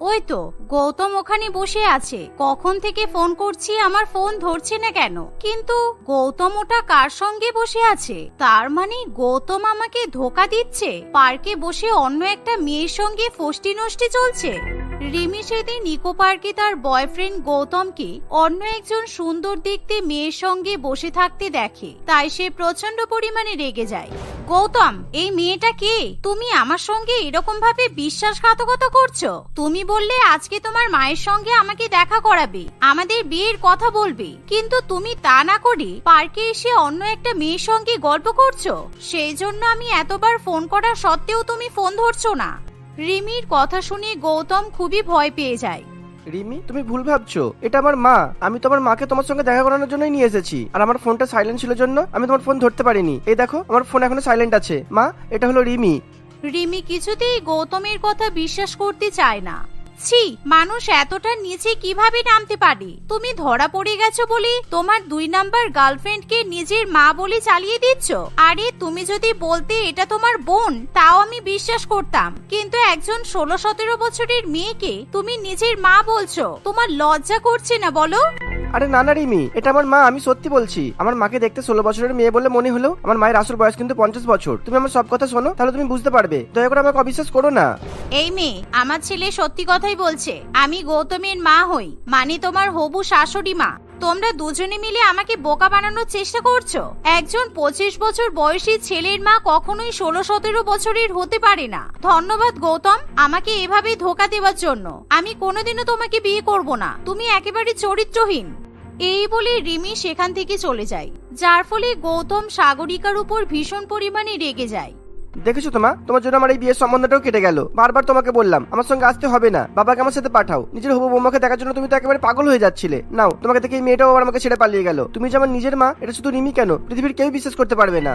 ওই তো গৌতম ওখানে বসে আছে, কখন থেকে ফোন করছি আমার ফোন ধরছে না কেন? কিন্তু গৌতম ওটা কার সঙ্গে বসে আছে? তার মানে গৌতম আমাকে ধোকা দিচ্ছে, পার্কে বসে অন্য একটা মেয়ের সঙ্গে ফষ্টি নষ্টি চলছে। রিমি সেদিন ইকো পার্কে তার বয়ফ্রেন্ড গৌতমকে অন্য একজন সুন্দর দেখতে মেয়ের সঙ্গে বসে থাকতে দেখে, তাই সে প্রচন্ড পরিমাণে রেগে যায়। গৌতম, এই মেয়েটা কে? তুমি আমার সঙ্গে এরকম ভাবে বিশ্বাসঘাতকতা করছো? তুমি বললে আজকে তোমার মায়ের সঙ্গে আমাকে দেখা করাবে, আমাদের বিয়ের কথা বলবে, কিন্তু তুমি তা না করে পার্কে এসে অন্য একটা মেয়ের সঙ্গে গল্প করছো। সেই জন্য আমি এতবার ফোন করা সত্ত্বেও তুমি ফোন ধরছো না। রিমির কথা শুনে গৌতম খুবই ভয় পেয়ে যায়। রিমি, তুমি ভুল ভাবছো, এটা আমার মা। আমি তো আমার মাকে তোমার সঙ্গে দেখা করানোর জন্যই নিয়ে এসেছি, আর আমার ফোনটা সাইলেন্ট ছিল জন্য আমি তোমার ফোন ধরতে পারিনি। এই দেখো, আমার ফোন এখনো সাইলেন্ট আছে। মা, এটা হলো রিমি। রিমি কিছুতেই গৌতমের কথা বিশ্বাস করতে চায় না। ছি, মানুষ এতটা নিচে কিভাবে নামতে পারে? তুমি ধরা পড়ে গেছো বলে তোমার 2 নাম্বার গার্লফ্রেন্ডকে নিজের মা বলে চালিয়ে দিচ্ছ। আরে তুমি যদি বলতে এটা তোমার বোন, তাও আমি বিশ্বাস করতাম, কিন্তু একজন 16-17 বছরের মেয়েকে তুমি নিজের মা বলছো, তোমার লজ্জা করছে না বলো? আরে না না রিমি, এটা আমার মা, আমি সত্যি বলছি। আমার মাকে দেখতে 16 বছরের মেয়ে বলে মনে হলো, আমার মায়ের আসল বয়স কিন্তু 50 বছর। তুমি আমার সব কথা শোনো, তাহলে তুমি বুঝতে পারবে। দয়া করে আমাকে অবিশ্বাস করো না। এই মেয়ে, আমার ছেলে সত্যি কথাই বলছে। আমি গৌতমের মা হই, মানে তোমার হবু শাশুড়ি মা। তোমরা দুজনে মিলে আমাকে বোকা বানানোর চেষ্টা করছো। একজন 25 বছর বয়সী ছেলের মা কখনোই 16-17 বছরের হতে পারে না। ধন্যবাদ গৌতম, আমাকে এভাবে ধোকা দেওয়ার জন্য। আমি কোনোদিনও তোমাকে বিয়ে করব না, তুমি একেবারে চরিত্রহীন। এই বলে রিমি সেখান থেকে চলে যায়, যার ফলে গৌতম সাগরিকার উপর ভীষণ পরিমাণে রেগে যায়। দেখেছো তোমা, তোমার জন্য আমার এই বিয়ের সম্বন্ধটাও কেটে গেল। বারবার তোমাকে বললাম আমার সঙ্গে আসতে হবে না, বাবাকে আমার সাথে পাঠাও। নিজের হবু বৌমাকে দেখার জন্য তুমি তো একেবারে পাগল হয়ে যাচ্ছিলে। নাও, তোমাকে দেখে এই মেয়েটাও আবার আমাকে ছেড়ে পালিয়ে গেল। তুমি যে আমার নিজের মা, এটা শুধু রিমি কেন, পৃথিবীর কেউ বিশ্বাস করতে পারবে না।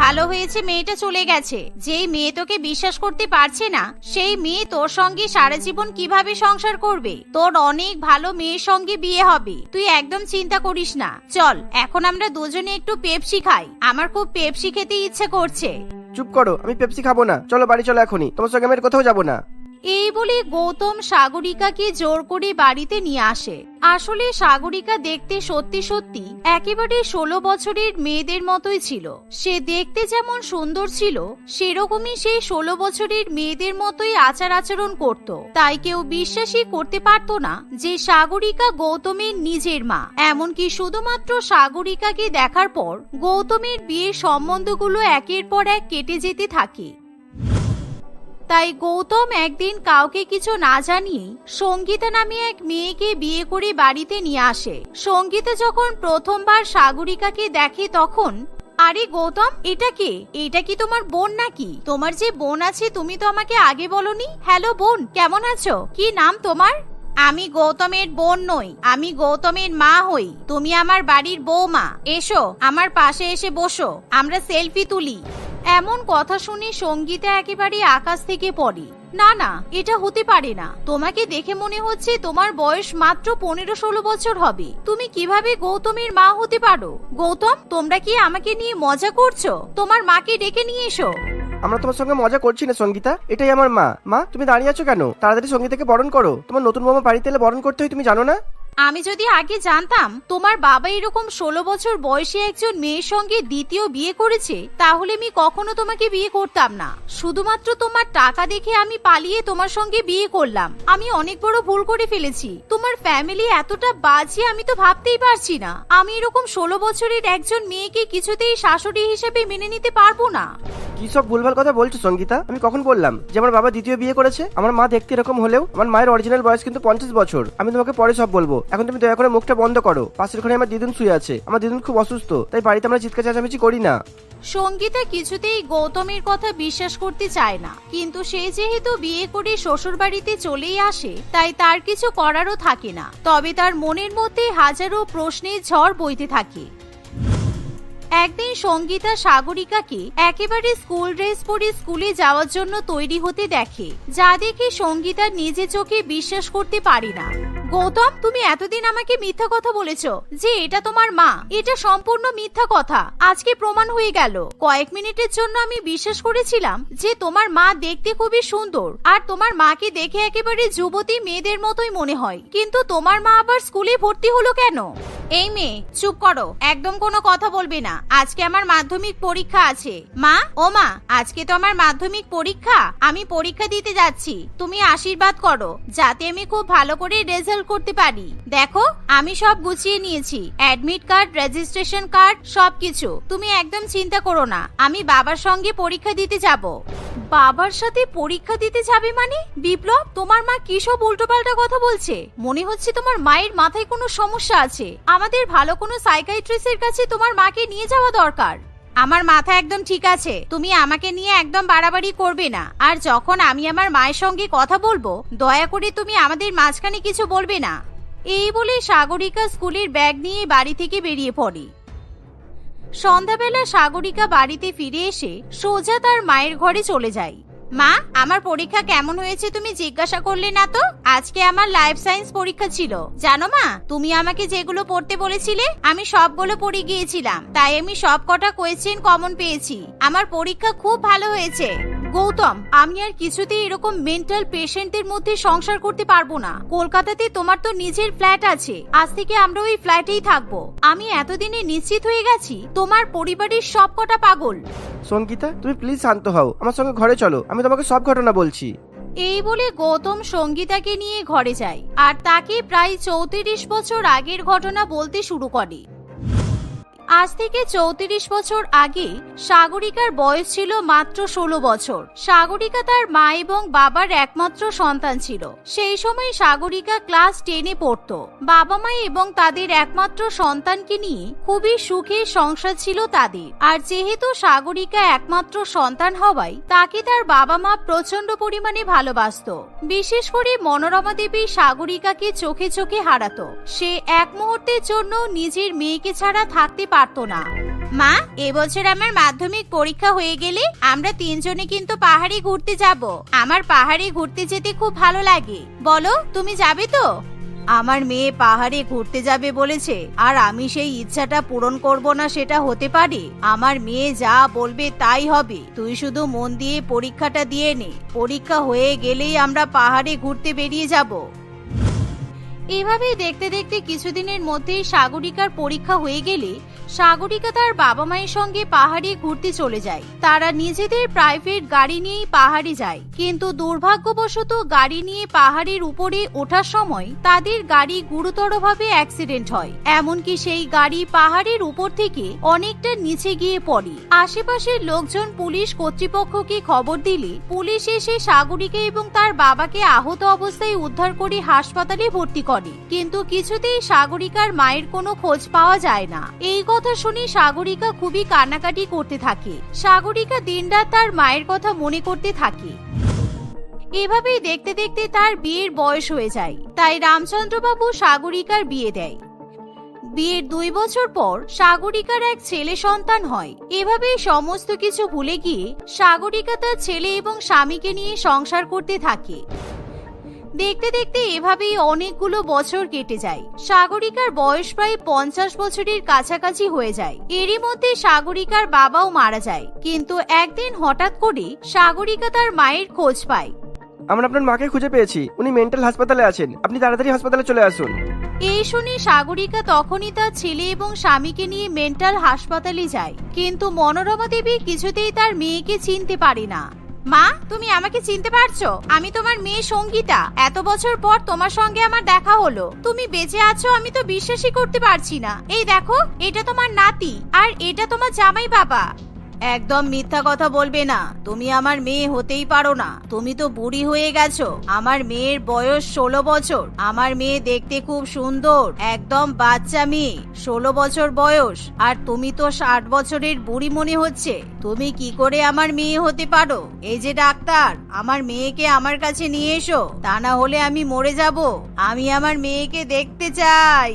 ভালো হয়েছে মেয়েটা চলে গেছে। যেই মেয়ে তোকে বিশ্বাস করতে পারছে না, সেই মেয়ে তোর সঙ্গে সারা জীবন কিভাবে সংসার করবে? তোর অনেক ভালো মেয়ের সঙ্গে বিয়ে হবে, তুই একদম চিন্তা করিস না। চল, এখন আমরা দুজনে একটু পেপসি খাই, আমার খুব পেপসি খেতে ইচ্ছে করছে। চুপ করো, আমি পেপসি খাবো না। চলো বাড়ি চলো এখনই, তোমার সঙ্গে আমি কোথাও যাবো না। এই বলে গৌতম সাগরিকাকে জোর করে বাড়িতে নিয়ে আসে। আসলে সাগরিকা দেখতে সত্যি সত্যি একেবারে 16 বছরের মেয়েদের মতোই ছিল। সে দেখতে যেমন সুন্দর ছিল, সেরকমই সে 16 বছরের মেয়েদের মতোই আচার আচরণ করত। তাই কেউ বিশ্বাসই করতে পারত না যে সাগরিকা গৌতমের নিজের মা। এমনকি শুধুমাত্র সাগরিকাকে দেখার পর গৌতমের বিয়ের সম্বন্ধগুলো একের পর এক কেটে যেতে থাকে। তাই গৌতম একদিন কাউকে কিছু না জানিয়ে সঙ্গীতা নামে এক মেয়েকে বিয়ে করে বাড়িতে নিয়ে আসে। সঙ্গীতা যখন প্রথমবার সাগরিকাকে দেখে তখন, আরে গৌতম, এটা কে? এটা কি তোমার বোন নাকি? তোমার যে বোন আছে তুমি তো আমাকে আগে বলনি। হ্যালো বোন, কেমন আছো? কি নাম তোমার? আমি গৌতমের বোন নই, আমি গৌতমের মা হই। তুমি আমার বাড়ির বৌমা। এসো আমার পাশে এসে বসো, আমরা সেলফি তুলি। এমন কথা শুনে সঙ্গীতা একেবারে আকাশ থেকে পড়ে। না না, এটা হতে পারে না। তোমাকে দেখে মনে হচ্ছে তোমার বয়স মাত্র 15-16 বছর হবে। তুমি কিভাবে গৌতমের মা হতে পারো? গৌতম, তোমরা কি আমাকে নিয়ে মজা করছো? তোমার মাকে ডেকে নিয়ে এসো। আমরা তোমার সঙ্গে মজা করছি না সঙ্গীতা, এটাই আমার মা। মা, তুমি দাঁড়িয়ে আছো কেন? তাড়াতাড়ি সঙ্গীতাকে বরণ করো। তোমার নতুন বৌমা বাড়িতে এলে বরণ করতে হয়, তুমি জানো না? আমি যদি আগে জানতাম তোমার বাবা এরকম 16 বছর বয়সী একজন মেয়ের সঙ্গে দ্বিতীয় বিয়ে করেছে, তাহলে আমি কখনো তোমাকে বিয়ে করতাম না। শুধুমাত্র তোমার টাকা দেখে আমি পালিয়ে তোমার সঙ্গে বিয়ে করলাম। আমি অনেক বড় ভুল করে ফেলেছি। তোমার ফ্যামিলি এতটা বাজে আমি তো ভাবতেই পারছি না। আমি এরকম 16 বছরের একজন মেয়েকে কিছুতেই শাশুড়ি হিসেবে মেনে নিতে পারবো না। কি সব ভুলভাল কথা বলছো সঙ্গীতা? আমি কখন বললাম যে আমার বাবা দ্বিতীয় বিয়ে করেছে? আমার মা দেখতে এরকম হলেও আমার মায়ের অরিজিনাল বয়স কিন্তু 50 বছর। আমি তোমাকে পরে সব বলবো, এখন তুমি দয়া করে মুখটা বন্ধ করো। পাশের ঘরে আমার দিদুন শুয়ে আছে, আমার দিদুন খুব অসুস্থ, তাই বাড়িতে আমরা চিৎকার চেঁচামেচি করি না। সঙ্গীতা কিছুতেই গৌতমের কথা বিশ্বাস করতে চায় না, কিন্তু সে যেহেতু বিয়ে করে শ্বশুর বাড়িতে চলেই আসে, তাই তার কিছু করারও থাকে না। তবে তার মনের মধ্যে হাজারো প্রশ্নের ঝড় বইতে থাকে। একদিন সঙ্গীতা সাগরিকাকে একেবারে স্কুল ড্রেস পরে স্কুলে যাওয়ার জন্য তৈরি হতে দেখে, যা দেখে সঙ্গীতা নিজে চোখে বিশ্বাস করতে পারে না। গৌতম, তুমি এতদিন আমাকে মিথ্যা কথা বলেছো যে এটা তোমার মা। এটা সম্পূর্ণ মিথ্যা কথা। আজকে প্রমাণ হয়ে গেল। কয়েক মিনিটের জন্য আমি বিশ্বাস করেছিলাম যে তোমার মা দেখতে খুবই সুন্দর আর তোমার মাকে দেখে একেবারে যুবতী মেয়েদের মতোই মনে হয়, কিন্তু তোমার মা আবার স্কুলে ভর্তি হলো কেন? এই মেয়ে, চুপ করো, একদম কোনো কথা বলবে না। আজকে আমার মাধ্যমিক পরীক্ষা আছে। মা, ও মা, আজকে তো আমার মাধ্যমিক পরীক্ষা, আমি পরীক্ষা দিতে যাচ্ছি। তুমি আশীর্বাদ করো যাতে আমি খুব ভালো করে রেজাল্ট করতে পারি। দেখো, আমি সব গুছিয়ে নিয়েছি, অ্যাডমিট কার্ড, রেজিস্ট্রেশন কার্ড, সবকিছু। তুমি একদম চিন্তা করো না, আমি বাবার সঙ্গে পরীক্ষা দিতে যাব। বাবার সাথে পরীক্ষা দিতে যাবে মানে? বিপ্লব, তোমার মা কি সব উল্টোপাল্টা কথা বলছে? মনে হচ্ছে তোমার মায়ের মাথায় কোনো সমস্যা আছে। আমাদের ভালো কোনো সাইকিয়াট্রিস্টের কাছে তোমার মাকে নিয়ে যাওয়া দরকার। আমার মাথা একদম ঠিক আছে, তুমি আমাকে নিয়ে একদম বাড়াবাড়ি করবে না। আর যখন আমি আমার মায়ের সঙ্গে কথা বলবো, দয়া করে তুমি আমাদের মাঝখানে কিছু বলবে না। এই বলে সাগরিকা স্কুলের ব্যাগ নিয়ে বাড়ি থেকে বেরিয়ে পড়ে। সন্ধ্যাবেলা সাগরিকা বাড়িতে ফিরে এসে সোজা তার মায়ের ঘরে চলে যায়। মা, আমার পরীক্ষা কেমন হয়েছে তুমি জিজ্ঞাসা করলে না তো? আজকে আমার লাইফ সায়েন্স পরীক্ষা ছিল। জানো মা, তুমি আমাকে যেগুলো পড়তে বলেছিলে আমি সবগুলো পড়ে গিয়েছিলাম, তাই আমি সব কটা কোয়েশ্চেন কমন পেয়েছি। আমার পরীক্ষা খুব ভালো হয়েছে। গৌতম, আমি আর কিছুতেই এরকম মেন্টাল পেশেন্টদের মধ্যে সংসার করতে পারবো না। কলকাতাতে তোমার তো নিজের ফ্ল্যাট আছে, আজ থেকে আমরা ওই ফ্ল্যাটেই থাকবো। আমি এতদিনে নিশ্চিত হয়ে গেছি তোমার পরিবারের সব কটা পাগল। সঙ্গীতা, তুমি প্লিজ শান্ত হও, আমার সঙ্গে ঘরে চলো, আমি তোমাকে সব ঘটনা বলছি। এই বলে গৌতম সঙ্গীতাকে নিয়ে ঘরে যায় আর তাকে প্রায় 34 বছর আগের ঘটনা বলতে শুরু করে। আজ থেকে 34 বছর আগে সাগরিকার বয়স ছিল মাত্র 16 বছর। সাগরিকা তার মা এবং বাবার একমাত্র সন্তান ছিল। সেই সময় সাগরিকা ক্লাস 10-এ পড়তো। বাবা মা এবং তাদের একমাত্র সন্তানকে নিয়ে খুবই সুখের সংসার ছিল তাদের। আর যেহেতু সাগরিকা একমাত্র সন্তান হওয়ায় তাকে তার বাবা মা প্রচন্ড পরিমাণে ভালোবাসতো। বিশেষ করে মনোরমা দেবী সাগরিকাকে চোখে চোখে হারাতো। সে এক মুহূর্তের জন্য নিজের মেয়েকে ছাড়া থাকতে পারতো না। মা, এবছর আমার মাধ্যমিক পরীক্ষা হয়ে গেলে আমরা 3 জনে কিন্তু পাহাড়ে ঘুরতে যাব। আমার পাহাড়ে ঘুরতে যেতে খুব ভালো লাগে। বলো, তুমি যাবে তো? আমার মেয়ে পাহাড়ে ঘুরতে যাবে বলেছে, আর আমি সেই ইচ্ছাটা পূরণ করব না সেটা হতে পারে? আমার মেয়ে যা বলবে তাই হবে। তুই শুধু মন দিয়ে পরীক্ষাটা দিয়ে নে। পরীক্ষা হয়ে গেলেই আমরা পাহাড়ে ঘুরতে বেরিয়ে যাব। এভাবেই দেখতে দেখতে কিছুদিনের মধ্যেই সাগরিকার পরীক্ষা হয়ে গেলে সাগরিকা তার বাবা মায়ের সঙ্গে পাহাড়ে ঘুরতে চলে যায়। তারা নিজেদের প্রাইভেট গাড়ি নিয়েই পাহাড়ে যায়, কিন্তু দুর্ভাগ্যবশত গাড়ি নিয়ে পাহাড়ের উপরে ওঠার সময় তাদের গাড়ি গুরুতরভাবে অ্যাক্সিডেন্ট হয়। এমনকি সেই গাড়ি পাহাড়ের উপর থেকে অনেকটা নিচে গিয়ে পড়ে। আশেপাশের লোকজন পুলিশ কর্তৃপক্ষকে খবর দিলে পুলিশ এসে সাগরিকা এবং তার বাবাকে আহত অবস্থায় উদ্ধার করে হাসপাতালে ভর্তি করে। কিন্তু কিছুতেই সাগরিকার মায়ের কোনো খোঁজ পাওয়া যায় না। এই কথা শুনে সাগরিকা খুবই কান্নাকাটি করতে থাকে। সাগরিকা দিনরাত তার মায়ের কথা মনে করতে থাকে। এভাবেই দেখতে দেখতে তার বিয়ের বয়স হয়ে যায়। তাই রামচন্দ্রবাবু সাগরিকার বিয়ে দেয়। বিয়ের 2 বছর পর সাগরিকার এক ছেলে সন্তান হয়। এভাবেই সমস্ত কিছু ভুলে গিয়ে সাগরিকা তার ছেলে এবং স্বামীকে নিয়ে সংসার করতে থাকে। দেখতে দেখতে এভাবেই অনেকগুলো বছর কেটে যায়। সাগরিকার বয়স প্রায় 50 বছরের কাছাকাছি হয়ে যায়। এরই মধ্যে সাগরিকার বাবাও মারা যায়। কিন্তু একদিন হঠাৎ করে সাগরিকা তার মায়ের খোঁজ পায়। আমরা আপনার মাকে খুঁজে পেয়েছি, উনি মেন্টাল হাসপাতালে আছেন, আপনি তাড়াতাড়ি হাসপাতালে চলে আসুন। এই শুনে সাগরিকা তখনই তার ছেলে এবং স্বামীকে নিয়ে মেন্টাল হাসপাতালে যায়। কিন্তু মনোরমা দেবী কিছুতেই তার মেয়েকে চিনতে পারে না। মা, তুমি আমাকে চিনতে পারছো? আমি তোমার মেয়ে সঙ্গীতা। এত বছর পর তোমার সঙ্গে আমার দেখা হলো। তুমি বেঁচে আছো আমি তো বিশ্বাসই করতে পারছি না। এই দেখো, এটা তোমার নাতি আর এটা তোমার জামাই বাবা। একদম মিথ্যা কথা বলবে না, তুমি আমার মেয়ে হতেই পারো না। তুমি তো বুড়ি হয়ে গেছো। আমার মেয়ের বয়স 16 বছর। আমার মেয়ে দেখতে খুব সুন্দর, একদম বাচ্চা মেয়ে, 16 বছর বয়স। আর তুমি তো 60 বছরের বুড়ি মনে হচ্ছে। তুমি কি করে আমার মেয়ে হতে পারো? এই যে ডাক্তার, আমার মেয়েকে আমার কাছে নিয়ে এসো, তা না হলে আমি মরে যাব। আমি আমার মেয়েকে দেখতে চাই।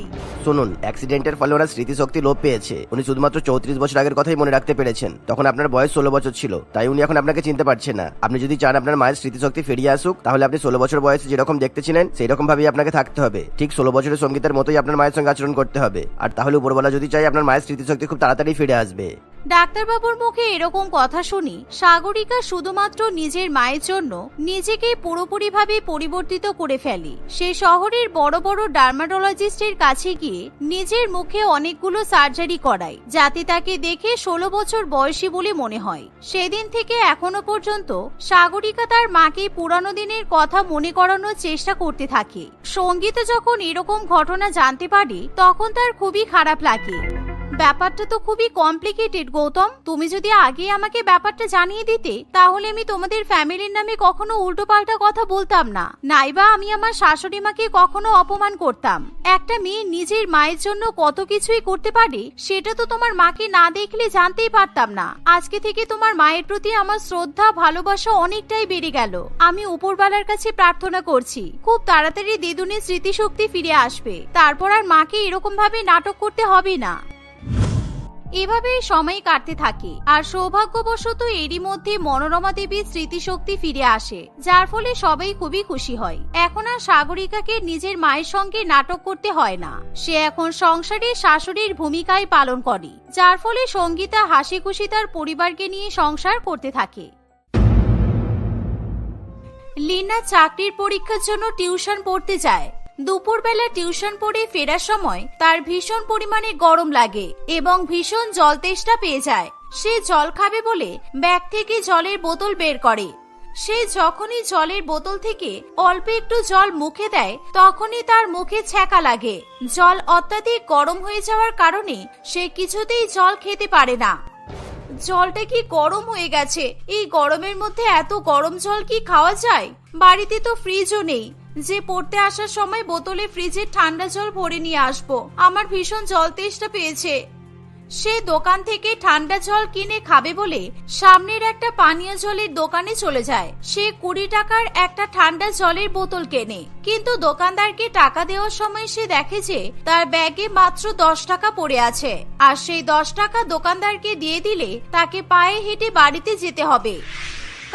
শুনুন, অ্যাক্সিডেন্টের ফলে ওনার স্মৃতিশক্তি লোপ পেয়েছে। উনি শুধুমাত্র 34 বছর আগের কথাই মনে রাখতে পেরেছেন। তখন আপনার বয়স 16 বছর ছিল, তাই উনি এখন আপনাকে চিনতে পারছেন না। আপনি যদি চান আপনার মায়ের স্মৃতিশক্তি ফিরিয়ে আসুক, তাহলে আপনি 16 বছর বয়সে যেরকম দেখতে ছিলেন সেই রকম ভাবেই আপনাকে থাকতে হবে। ঠিক 16 বছরের সঙ্গীতের মতোই আপনার মায়ের সঙ্গে আচরণ করতে হবে। আর তাহলে উপরওয়ালা যদি চাই, আপনার মায়ের স্মৃতিশক্তি খুব তাড়াতাড়ি ফিরে আসবে। ডাক্তারবাবুর মুখে এরকম কথা শুনি সাগরিকা শুধুমাত্র নিজের মায়ের জন্য নিজেকে পুরোপুরিভাবে পরিবর্তিত করে ফেলে। সে শহরের বড় বড় ডার্মাটোলজিস্টের কাছে গিয়ে নিজের মুখে অনেকগুলো সার্জারি করায়, যাতে তাকে দেখে 16 বছর বয়সী বলে মনে হয়। সেদিন থেকে এখনো পর্যন্ত সাগরিকা তার মাকে পুরানো দিনের কথা মনে করানোর চেষ্টা করতে থাকে। সঙ্গীত যখন এরকম ঘটনা জানতে পারে, তখন তার খুবই খারাপ লাগে। ব্যাপারটা তো খুবই কমপ্লিকেটেড গৌতম। তুমি যদি আগে আমাকে ব্যাপারটা জানিয়ে দিতে, তাহলে আমি তোমাদের ফ্যামিলির নামে কখনো উল্টোপাল্টা কথা বলতাম না, নাইবা আমি আমার শাশুড়ি মাকে কখনো অপমান করতাম। একটা মেয়ে নিজের মায়ের জন্য কত কিছুই করতে পারে, সেটা তো তোমার মাকে না দেখলে জানতেই পারতাম না। আজকে থেকে তোমার মায়ের প্রতি আমার শ্রদ্ধা ভালোবাসা অনেকটাই বেড়ে গেল। আমি উপরওয়ালার কাছে প্রার্থনা করছি খুব তাড়াতাড়ি দিদুনের স্মৃতিশক্তি ফিরে আসবে, তারপর আর মাকে এরকম ভাবে নাটক করতে হবে না। এভাবে সময় কাটতে থাকে, আর সৌভাগ্যবশত এরই মধ্যে মনোরমা দেবীর স্মৃতিশক্তি ফিরে আসে, যার ফলে সবাই খুবই খুশি হয়। এখন আর সাগরিকাকে নিজের মায়ের সঙ্গে নাটক করতে হয় না। সে এখন সংসারে শাশুড়ির ভূমিকায় পালন করে, যার ফলে সঙ্গীতা হাসি খুশি তার পরিবারকে নিয়ে সংসার করতে থাকে। লীনা চাকরির পরীক্ষার জন্য টিউশন পড়তে যায়। দুপুরবেলা টিউশন পড়ে ফেরার সময় তার ভীষণ পরিমাণে গরম লাগে এবং ভীষণ জল তেষ্টা পেয়ে যায়। সে জল খাবে বলে ব্যাগ থেকে জলের বোতল বের করে। সে যখনই জলের বোতল থেকে অল্প একটু জল মুখে দেয়, তখনই তার মুখে ছ্যাঁকা লাগে। জল অত্যাধিক গরম হয়ে যাওয়ার কারণে সে কিছুতেই জল খেতে পারে না। জলটা কি গরম হয়ে গেছে! এই গরমের মধ্যে এত গরম জল কি খাওয়া যায়? বাড়িতে তো ফ্রিজও নেই যে পড়তে আসার সময় বোতলে ফ্রিজের ঠান্ডা জল ভরে নিয়ে আসবো। আমার ভীষণ জল তেষ্টা পেয়েছে। সে দোকান থেকে ঠান্ডা জল কিনে খাবে বলে সামনের একটা পানীয় জলের দোকানে চলে যায়। সে 20 টাকার একটা ঠান্ডা জলের বোতল কেনে, কিন্তু দোকানদারকে টাকা দেওয়ার সময় সে দেখে যে তার ব্যাগে মাত্র 10 টাকা পড়ে আছে, আর সেই 10 টাকা দোকানদারকে দিয়ে দিলে তাকে পায়ে হেঁটে বাড়িতে যেতে হবে।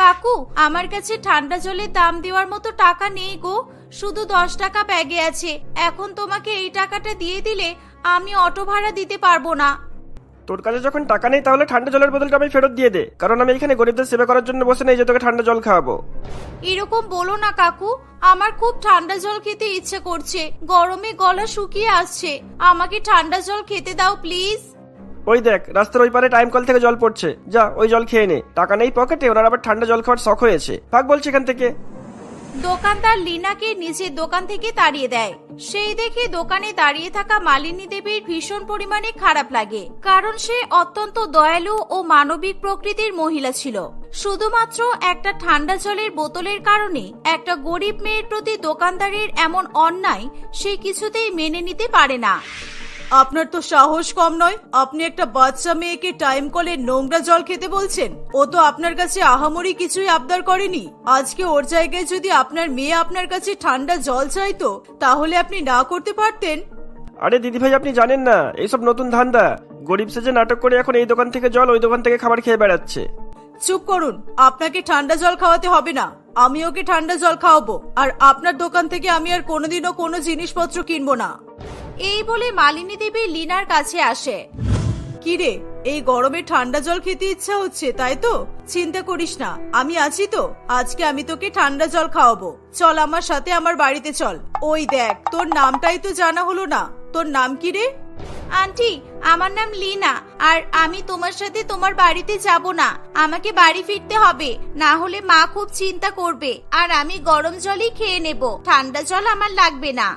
কাকু, আমার কাছে ঠান্ডা জলের দাম দেওয়ার মতো টাকা নেই গো, শুধু 10 টাকা ব্যাগে আছে। এখন তোমাকে এই টাকাটা দিয়ে দিলে আমি অটো ভাড়া দিতে পারবো না। তোর কাছে যখন টাকা নেই, তাহলে ঠান্ডা জলের বোতলটা আমি ফেরত দিয়ে দে, কারণ আমি এখানে গরিবদের সেবা করার জন্য বসে নেই যে তোকে ঠান্ডা জল খাওয়াবো। এরকম বলো না কাকু, আমার খুব ঠান্ডা জল খেতে ইচ্ছে করছে। গরমে গলা শুকিয়ে আসছে, আমাকে ঠান্ডা জল খেতে দাও প্লিজ। ওই দেখ, রাস্তার ওই পারে টাইম কল থেকে জল পড়ছে, যা ওই জল খেয়ে নে। টাকা নেই পকেটে, ওনার আবার ঠান্ডা জল খাওয়ার শখ হয়েছে। ভাগ বলছে এখান থেকে। দোকানদার লীনাকে নিজের দোকান থেকে তাড়িয়ে দেয়। সেই দেখে দোকানে দাঁড়িয়ে থাকা মালিনী দেবীর ভীষণ পরিমাণে খারাপ লাগে, কারণ সে অত্যন্ত দয়ালু ও মানবিক প্রকৃতির মহিলা ছিল। শুধুমাত্র একটা ঠান্ডা জলের বোতলের কারণে একটা গরিব মেয়ের প্রতি দোকানদারের এমন অন্যায় সে কিছুতেই মেনে নিতে পারে না। আপনার তো সাহস কম নয়, আপনি একটা বাচ্চা মেয়েকে টাইম কলে নোংরা জল খেতে বলছেন। ও তো আপনার কাছে আহামরি কিছুই আবদার করেনি। আজকে ওর জায়গায় যদি আপনার মেয়ে আপনার কাছে ঠান্ডা জল চাইতো, তাহলে আপনি না করতে পারতেন? আরে দিদি ভাই, আপনি জানেন না এইসব নতুন ধান্দা। গরিব সেজে নাটক করে এখন এই দোকান থেকে জল, ওই দোকান থেকে খাবার খেয়ে বেড়াচ্ছে। চুপ করুন, আপনাকে ঠান্ডা জল খাওয়াতে হবে না, আমি ওকে ঠান্ডা জল খাওয়াবো। আর আপনার দোকান থেকে আমি আর কোনোদিনও কোনো জিনিসপত্র কিনবো না। এই বলে মালিনী দেবী লীনার কাছে আসে। কি রে, এই গরমে ঠান্ডা জল খেতে ইচ্ছা হচ্ছে তাই তো? চিন্তা করিস না, আমি আছি তো। আজকে আমি তোকে ঠান্ডা জল খাওয়াবো। চল আমার সাথে আমার বাড়িতে চল। ওই দেখ, তোর নামটাই তো জানা হলো না। তোর নাম কি রে? আন্টি, আমার নাম লীনা, আর আমি তোমার সাথে তোমার বাড়িতে যাব না। আমাকে বাড়ি ফিরতে হবে, না হলে মা খুব চিন্তা করবে। আর আমি গরম জলই খেয়ে নেব, ঠান্ডা জল আমার লাগবে না।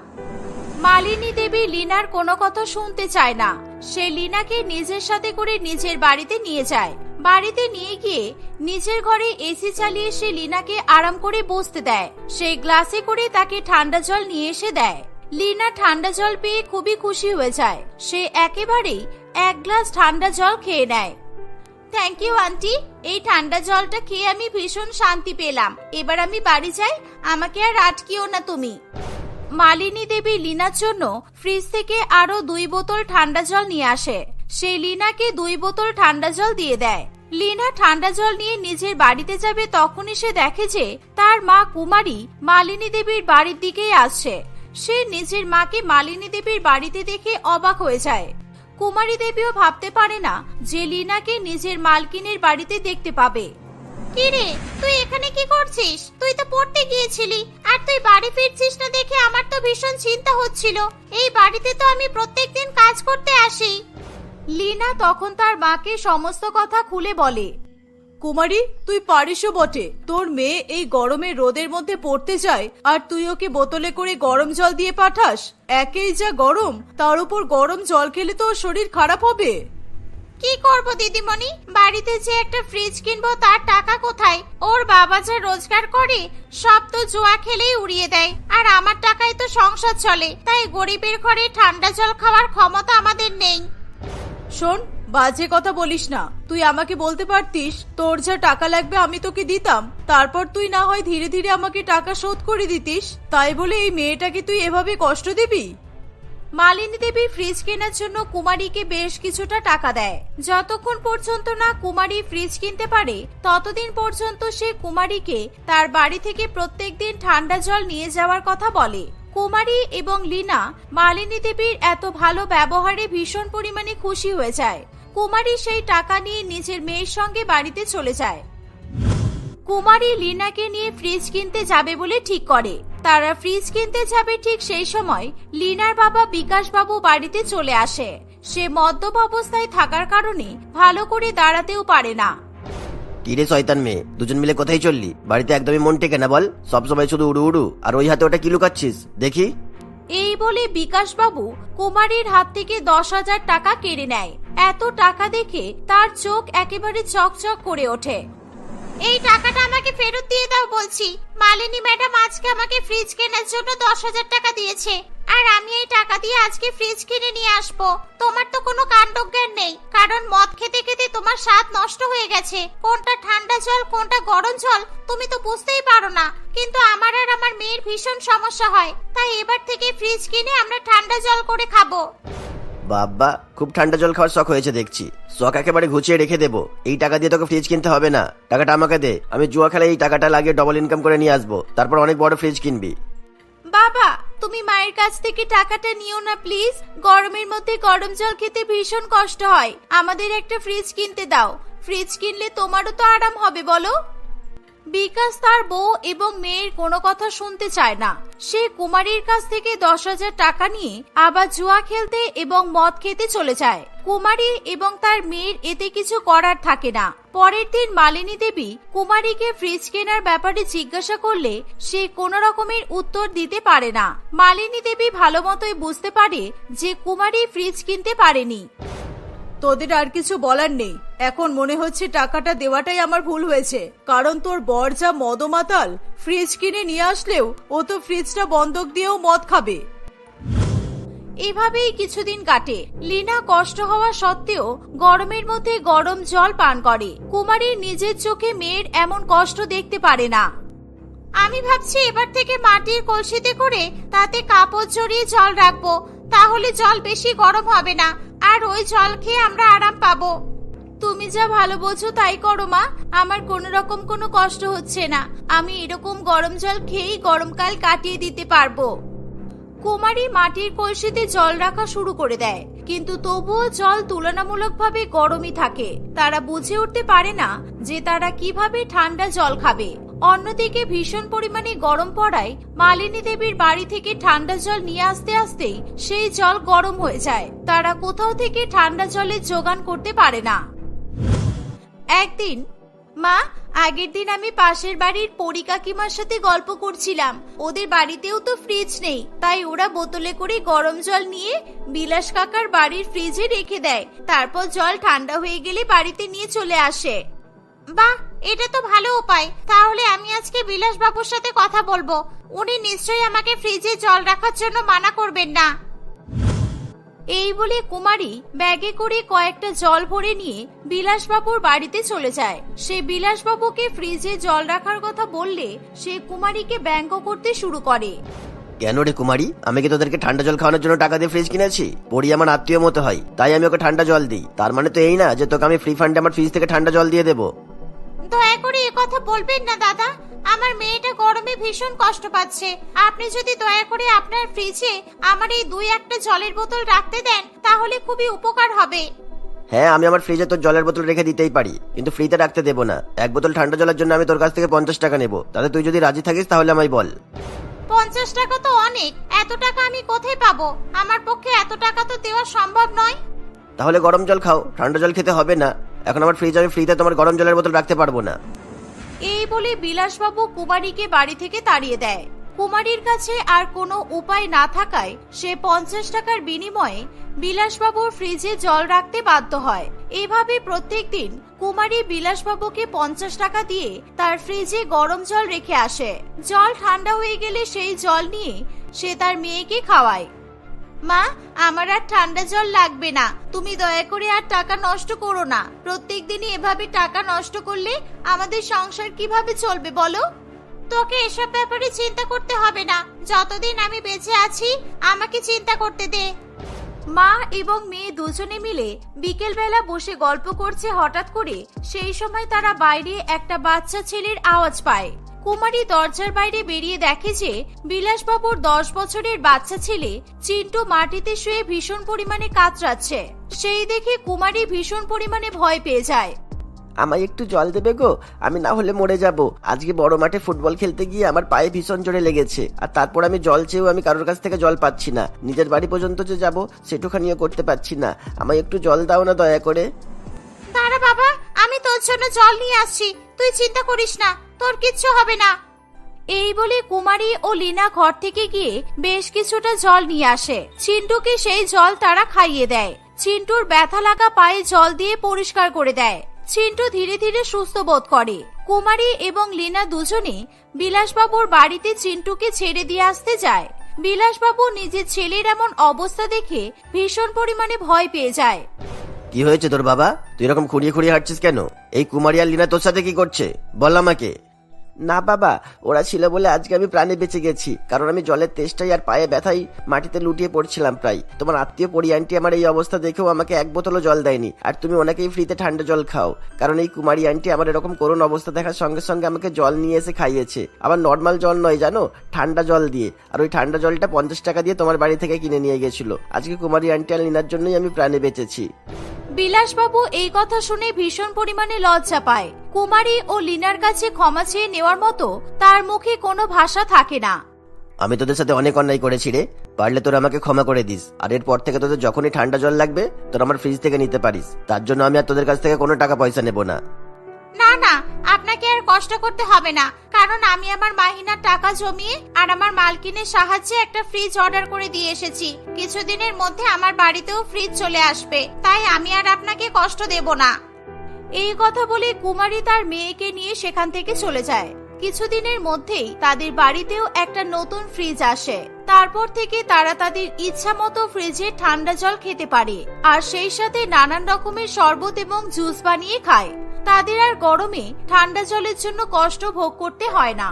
মালিনী দেবী লীনার কোনো কথা শুনতে চায় না। সে লীনাকে নিজের সাথে করে নিজের বাড়িতে নিয়ে যায়। বাড়িতে নিয়ে গিয়ে নিজের ঘরে এসি চালিয়ে সে লীনাকে আরাম করে বসতে দেয়। সেই গ্লাসে করে তাকে ঠান্ডা জল নিয়ে এসে দেয়। লীনা ঠান্ডা জল পেয়ে খুবই খুশি হয়ে যায়। সে একেবারেই 1 গ্লাস ঠান্ডা জল খেয়ে নেয়। থ্যাংক ইউ আন্টি, এই ঠান্ডা জলটা খেয়ে আমি ভীষণ শান্তি পেলাম। এবার আমি বাড়ি যাই, আমাকে আর আটকিও না তুমি। মালিনী দেবী লীনার জন্য ফ্রিজ থেকে আরো 2 বোতল ঠান্ডা জল নিয়ে আসে। সে লীনাকে 2 বোতল ঠান্ডা জল দিয়ে দেয়। লীনা ঠান্ডা জল নিয়ে নিজের বাড়িতে যাবে, তখনই সে দেখে যে তার মা কুমারী মালিনী দেবীর বাড়ির দিকেই আসছে। সে নিজের মাকে মালিনী দেবীর বাড়িতে দেখে অবাক হয়ে যায়। কুমারী দেবীও ভাবতে পারে না যে লীনাকে নিজের মালকিনের বাড়িতে দেখতে পাবে। কিরে, তুই এখানে কি করছিস? তুই তো পড়তে গিয়েছিলি, আর তুই বাড়ি ফিরছিস না দেখে আমার তো ভীষণ চিন্তা হচ্ছিল। এই বাড়িতে তো আমি প্রত্যেকদিন কাজ করতে আসি। লীনা তখন তার মাকে সমস্ত কথা খুলে বলে। কুমারী, তুই পারিসও বটে। তোর মেয়ে এই গরমে রোদের মধ্যে পড়তে যায়, আর তুই ওকে বোতলে করে গরম জল দিয়ে পাঠাস। একেই যা গরম, তার উপর গরম জল খেলে তো ওর শরীর খারাপ হবে। কি করব দিদিমণি, বাড়িতে যে একটা ফ্রিজ কিনবো তার টাকা কোথায়? ওর বাবা যা রোজগার করে সব তো জুয়া খেলেই উড়িয়ে দেয়, আর আমার টাকায় তো সংসার চলে। তাই গরিবের ঘরে ঠান্ডা জল খাওয়ার ক্ষমতা আমাদের নেই। শোন, বাজে কথা বলিস না। তুই আমাকে বলতে পারতিস তোর যা টাকা লাগবে আমি তোকে দিতাম, তারপর তুই না হয় ধীরে ধীরে আমাকে টাকা শোধ করে দিতিস। তাই বলে এই মেয়েটাকে তুই এভাবে কষ্ট দিবি? মালিনী দেবী ফ্রিজ কেনার জন্য কুমারীকে বেশ কিছুটা টাকা দেয়। যতক্ষণ পর্যন্ত না কুমারী ফ্রিজ কিনতে পারে ততদিন পর্যন্ত সে কুমারীকে তার বাড়ি থেকে প্রত্যেকদিন ঠান্ডা জল নিয়ে যাওয়ার কথা বলে। কুমারী এবং লীনা মালিনী দেবীর এত ভালো ব্যবহারে ভীষণ পরিমাণে খুশি হয়ে যায়। কুমারী সেই টাকা নিয়ে নিজের মেয়ের সঙ্গে বাড়িতে চলে যায়। কুমারী লীনাকে নিয়ে ফ্রিজ কিনতে যাবে বলে ঠিক করে। তারা ফ্রিজ কিনতে যাবে ঠিক সেই সময় লীনার বাবা বিকাশ বাবু বাড়িতে চলে আসে। সে মদ্যপ অবস্থায় থাকার কারণে ভালো করে দাঁড়াতেও পারে না। কিরে শয়তান মেয়ে, দুজন মিলে কোথায় চললি? বাড়িতে একদমই মন টেকে না বল, সবসময় শুধু উড়ু উড়ু, আর ওই হাতে ওটা কি লুকাচ্ছিস দেখি? এই বলে বিকাশ বাবু কুমারীর হাত থেকে 10,000 টাকা কেড়ে নেয়। এত টাকা দেখে তার চোখ একেবারে চকচক করে ওঠে। এই টাকাটা আমাকে ফেরত দিয়ে দাও বলছি। মালিনী ম্যাডাম আজকে আমাকে ফ্রিজ কেনার জন্য 10,000 টাকা দিয়েছে, আর আমি এই টাকা দিয়ে আজকে ফ্রিজ কিনে নিয়ে আসবো। তোমার তো কোনো কাণ্ডজ্ঞান নেই, কারণ মদ খেতে খেতে তোমার স্বাদ নষ্ট হয়ে গেছে। কোনটা ঠান্ডা জল কোনটা গরম জল তুমি তো বুঝতেই পারো না। কিন্তু আমার আর আমার মেয়ের ভীষণ সমস্যা হয়, তাই এবার থেকে ফ্রিজ কিনে আমরা ঠান্ডা জল করে খাবো। বাবা, খুব ঠান্ডা জল খাওয়ার শখ হয়েছে দেখছি। শখ একেবারে ঘুচিয়ে রেখে দেবো। এই টাকা দিয়ে তোকে ফ্রিজ কিনতে হবে না, টাকাটা আমাকে দে। আমি জুয়া খেলে এই টাকাটা লাগিয়ে ডবল ইনকাম করে নিয়ে আসবো, তারপর অনেক বড় ফ্রিজ কিনবি। বাবা, তুমি মায়ের কাছ থেকে টাকাটা নিও না প্লিজ। গরমের মধ্যে গরম জল খেতে ভীষণ কষ্ট হয়। আমাদের একটা ফ্রিজ কিনতে দাও। ফ্রিজ কিনলে তোমারও তো আরাম হবে বলো। বিকাশ তার বউ এবং মেয়ের কোনো কথা শুনতে চায় না। সে কুমারীর কাছ থেকে 10,000 টাকা নিয়ে আবার জুয়া খেলতে এবং মদ খেতে চলে যায়। কুমারী এবং তার মেয়ের এতে কিছু করার থাকে না। পরের দিন মালিনী দেবী কুমারীকে ফ্রিজ কেনার ব্যাপারে জিজ্ঞাসা করলে সে কোনো রকমের উত্তর দিতে পারে না। মালিনী দেবী ভালো মতোই বুঝতে পারে যে কুমারী ফ্রিজ কিনতে পারেনি। তোদের আর কিছু বলার নেই। এখন মনে হচ্ছে টাকাটা দেওয়াটাই আমার ভুল হয়েছে, কারণ তোর বর যা মদমাতাল, ফ্রিজ কিনে নিয়ে আসলেও ও তো ফ্রিজটা বন্ধক দিয়েও মদ খাবে। এভাবেই কিছুদিন কাটে। লীনা কষ্ট হওয়া সত্ত্বেও গরমের মধ্যে গরম জল পান করে। কুমারী নিজের চোখে মেয়ের এমন কষ্ট দেখতে পারে না। আমি ভাবছি এবার থেকে মাটির কলসিতে করে তাতে কাপড় জড়িয়ে জল রাখবো, তাহলে জল বেশি গরম হবে না, আর ওই জল খেয়ে আমরা আরাম পাবো। তুমি যা ভালো বোঝো তাই করো মা, আমার কোনো রকম কোনো কষ্ট হচ্ছে না। আমি এরকম গরম জল খেয়েই গরমকাল কাটিয়ে দিতে পারবো। কুমারী মাটির কলসিতে জল রাখা শুরু করে দেয়, কিন্তু তবুও জল তুলনামূলকভাবে গরমই থাকে। তারা বুঝে উঠতে পারে না যে তারা কিভাবে ঠান্ডা জল খাবে। অন্যদিকে ভীষণ পরিমাণে গরম পড়ায় মালিনী দেবীর বাড়ি থেকে ঠান্ডা জল নিয়ে আসতে আসতেই সেই জল গরম হয়ে যায়। তারা কোথাও থেকে ঠান্ডা জলের জোগান করতে পারে না। একদিন, মা, আগের দিন আমি পাশের বাড়ির পরি কাকিমার সাথে গল্প করছিলাম। ওদের বাড়িতেও তো ফ্রিজ নেই, তাই ওরা বোতলে করে গরম জল নিয়ে বিলাস কাকার বাড়ির ফ্রিজে রেখে দেয়। তারপর জল ঠান্ডা হয়ে গেলে বাড়িতে নিয়ে চলে আসে। বাহ, এটা তো ভালো উপায়। তাহলে আমি আজকে বিলাস বাবুর সাথে কথা বলবো। উনি নিশ্চয়ই আমাকে ফ্রিজে জল রাখার জন্য মানা করবেন না। এই বলে কুমারী ব্যাগে করে কয়েকটা জল ভরে নিয়ে বিলাসবাবুর বাড়িতে চলে যায়। সে বিলাসবাবুকে ফ্রিজে জল রাখার কথা বললে সে কুমারীকে ব্যঙ্গ করতে শুরু করে। কেন রে কুমারী, আমি কি তোদেরকে ঠান্ডা জল খাওয়ানোর জন্য টাকা দিয়ে ফ্রিজ কিনেছি? পরি আমার আত্মীয় মতো হয়, তাই আমি ওকে ঠান্ডা জল দিই। তার মানে তো এই না যে তোকে আমি ফ্রি ফান্ডে আমার ফ্রিজ থেকে ঠান্ডা জল দিয়ে দেবো। দয়া করে এ কথা বলবেন না দাদা, আমার মেয়েটা গরমে ভীষণ কষ্ট পাচ্ছে। আপনি যদি দয়া করে আপনার ফ্রিজে আমার এই 2-1টা জলের বোতল রাখতে দেন তাহলে খুবই উপকার হবে। হ্যাঁ, আমি আমার ফ্রিজে তোর জলের বোতল রেখে দিতেই পারি, কিন্তু ফ্রিতে রাখতে দেবো না। 1 বোতল ঠান্ডা জলের জন্য আমি তোর কাছ থেকে 50 টাকা নেবো। তাহলে তুই যদি রাজি থাকিস তাহলে আমায় বল। 50 টাকা তো অনেক, এত টাকা আমি কোথায় পাবো? আমার পক্ষে এত টাকা তো দেওয়া সম্ভব নয়। তাহলে গরম জল খাও, ঠান্ডা জল খেতে হবে না। এখন আমার ফ্রিজে আমি ফ্রিতে তোমার গরম জলের বোতল রাখতে পারবো না। এই বলে বিলাসবাবু কুমারীকে বাড়ি থেকে তাড়িয়ে দেয়। কুমারীর কাছে আর কোনো উপায় না থাকায় সে 50 টাকার বিনিময়ে বিলাসবাবুর ফ্রিজে জল রাখতে বাধ্য হয়। এভাবে প্রত্যেকদিন কুমারী বিলাসবাবুকে 50 টাকা দিয়ে তার ফ্রিজে গরম জল রেখে আসে। জল ঠান্ডা হয়ে গেলে সেই জল নিয়ে সে তার মেয়েকে খাওয়ায়। মা, আমার আর ঠান্ডা জল লাগবে না, তুমি দয়া করে আর টাকা নষ্ট করো না। প্রত্যেকদিনই এভাবে টাকা নষ্ট করলে আমাদের সংসার কিভাবে চলবে বলো? তোকে এসব ব্যাপারে চিন্তা করতে হবে না, যতদিন আমি বেঁচে আছি আমাকে চিন্তা করতে দে। মা এবং মেয়ে দুজনে মিলে বিকেল বেলা বসে গল্প করছে। হঠাৎ করে সেই সময় তারা বাইরে একটা বাচ্চা ছেলের আওয়াজ পায়। কুমারী দরজার বাইরে বেরিয়ে দেখে যে বিলাসবাবুর 10 বছরের বাচ্চা ছেলে চিন্টু মাটিতে শুয়ে ভীষণ পরিমাণে কাতরাচ্ছে। সেই দেখে কুমারী ভীষণ পরিমাণে ভয় পেয়ে যায়। আমায় একটু জল দেবে গো, আমি না হলে মরে যাব। আজকে বড় মাঠে ফুটবল খেলতে গিয়ে আমার পায়ে ভীষণ জোরে লেগেছে, আর তারপর আমি জল চেয়েও আমি কারোর কাছ থেকে জল পাচ্ছি না। নিজের বাড়ি পর্যন্ত যে যাব সেটুখানিও করতে পারছি না। আমায় একটু জল দাও না দয়া করে। দাঁড়া বাবা, আমি তোর জন্য জল নিয়ে আসছি, তুই চিন্তা করিস না, তোর কিচ্ছু হবে না। এই বলে কুমারী ও লীনা ঘর থেকে গিয়ে বেশ কিছুটা জল নিয়ে আসে। চিন্টুকে সেই জল তারা খাইয়ে দেয়। চিন্টুর ব্যথা লাগা পায়ে জল দিয়ে পরিষ্কার করে দেয়। চিন্টু ধীরে ধীরে সুস্থ বোধ করে। কুমারী এবং লীনা দুজনে বিলাসবাবুর বাড়িতে চিন্টুকে ছেড়ে দিয়ে আসতে যায়। বিলাসবাবু নিজের ছেলের এমন অবস্থা দেখে ভীষণ পরিমাণে ভয় পেয়ে যায়। কি হয়েছে তোর বাবা? তুই এরকম খুঁড়িয়ে খুঁড়িয়ে হাঁটছিস কেন? এই কুমারী আর লীনা তোর সাথে কি করছে বল আমাকে। না বাবা, ওরা ছিল বলে আজকে আমি প্রাণে বেঁচে গেছি, কারণ আমি জলের তেষ্টাই আর পায়ে ব্যথাই মাটিতে লুটিয়ে পড়ছিলাম প্রায়। তোমার আত্মীয় পরি আন্টি আমার এই অবস্থা দেখেও আমাকে 1 বোতলও জল দেয়নি, আর তুমি ওনাকেই ফ্রিতে ঠান্ডা জল খাও। কারণ এই কুমারী আন্টি আমার এরকম করুণ অবস্থা দেখার সঙ্গে সঙ্গে আমাকে জল নিয়ে এসে খাইয়েছে। আবার নর্মাল জল নয় জানো, ঠান্ডা জল দিয়ে। আর ওই ঠান্ডা জলটা 50 টাকা দিয়ে তোমার বাড়ি থেকে কিনে নিয়ে গেছিল। আজকে কুমারী আন্টি আর লীনার জন্যই আমি প্রাণে বেঁচেছি। বিলাসবাবু এই কথা শুনে ভীষণ পরিমাণে লজ্জা পায়। কুমারী ও লীনার কাছে ক্ষমা চেয়ে নেওয়ার মতো তার মুখে কোনো ভাষা থাকে না। আমি তোদের সাথে অনেক অন্যায় করেছি রে, পারলে তোরা আমাকে ক্ষমা করে দিস। আর এরপর থেকে তোদের যখনই ঠান্ডা জল লাগবে তোরা আমার ফ্রিজ থেকে নিতে পারিস। তার জন্য আমি আর তোদের কাছ থেকে কোনো টাকা পয়সা নেব না। না না, আপনাকে আর কষ্ট করতে হবে না, কারণ আমি আমার মাহিনার টাকা জমিয়ে আর আমার মালকিনের সাহায্যে একটা ফ্রিজ অর্ডার করে দিয়ে এসেছি। কিছুদিনের মধ্যে আমার বাড়িতেও ফ্রিজ চলে আসবে, তাই আমি আর আপনাকে কষ্ট দেব না। এই কথা বলে কুমারী তার মেয়েকে নিয়ে সেখান থেকে চলে যায়। কিছুদিনের মধ্যেই তাদের বাড়িতেও একটা নতুন ফ্রিজ আসে। তারপর থেকে তারা তাদের ইচ্ছা মতো ফ্রিজে ঠান্ডা জল খেতে পারে, আর সেই সাথে নানান রকমের শরবত এবং জুস বানিয়ে খায়। তাদের আর গরমে ঠান্ডা জলের জন্য কষ্ট ভোগ করতে হয় না।